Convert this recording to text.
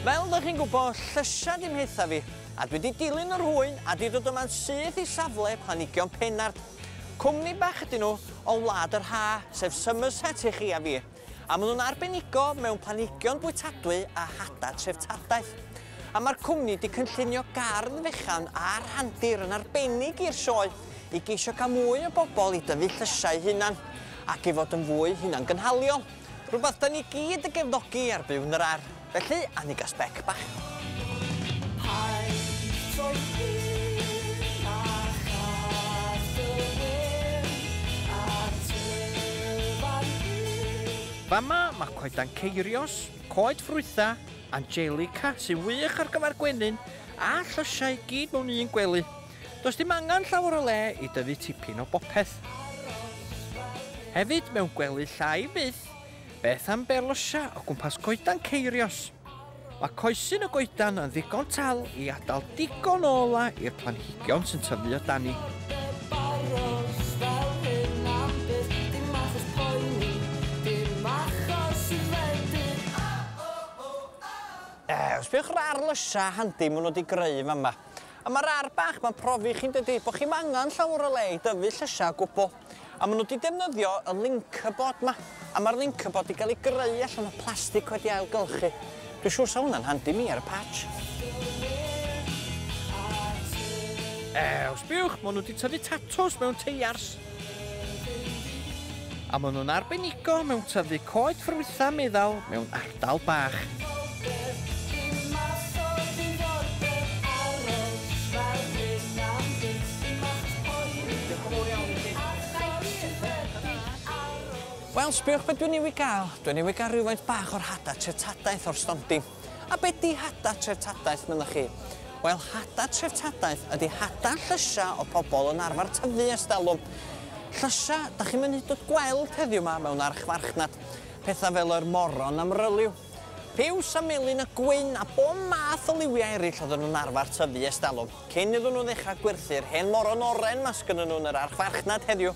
Fel ydych chi'n gwybod, llysia dim heitha fi, a dwi wedi dilyn yr hwyn a wedi dod yma'n syth i safle Planhigion Pennard. Cwmni bach ydyn nhw o wlad yr ha, sef Somerset i chi a fi. A maen nhw'n arbenigo mewn planhigion bwytadwy a hada treftadaeth. A mae'r cwmni wedi cynllunio gardd fechan a'r rhandir yn arbennig i'r sioe i geisio cael mwy o bobl i dyfu llysiau hunan ac i fod yn fwy hunan gynhaliol. Rhywbeth da ni gyd y gefnogi ar Byw Yn Yr Ardd. Felly, anig a spec bach. Fama mae coedan ceirios, coed ffrwytha, angelica sy'n wych ar gyfer gwenyn a llysiau gyd mewn un gwely. Does dim angen llawer o le i dyfu tipyn o bopeth. Hefyd mewn gwely llai byth, beth am berlysia o gwmpas coedan ceirios. Mae coesyn y goedan yn ddigon tal i adael digon ola i'r planhigion sy'n tyfu o dani. Os bywch yr arlysia handi maen nhw wedi greu fama. A mae'r ar bach mae'n profi chi'n dydi bod chi'n angen llawer o le i dyfu llysia gwbl. A maen nhw wedi defnyddio y lincabod yma. A mae'r lincabod wedi cael ei greu allan o plastig wedi ailgylchu. Dwi'n siŵr sa hwnna'n handi mi ar y patch. Os bywch, maen nhw wedi tyfu tatws mewn teiars. A maen nhw'n arbenigo mewn tyfu coed ffrwytha meddal mewn ardal bach. Wel, sbiwch beth dwi'n newid gael. Dwi'n newid gael rhywfaint bach o'r hada treftadaeth o'r stondin. A beth di hada treftadaeth, myndych chi? Wel, hada treftadaeth ydi hada llysia o pobl yn arfer tyfu estalwm. Llysia, da chi'n mynd hyd gweld heddiw yma mewn archfarchnad. Pethau fel yr moron am ryliw. Piws a melyn y gwyn a bob math o liwiau eraill oedden nhw'n arfer tyfu estalwm. Cyn iddyn nhw ddechrau gwerthu'r hen moron oren mas gyda nhw'n yr archfarchnad heddiw.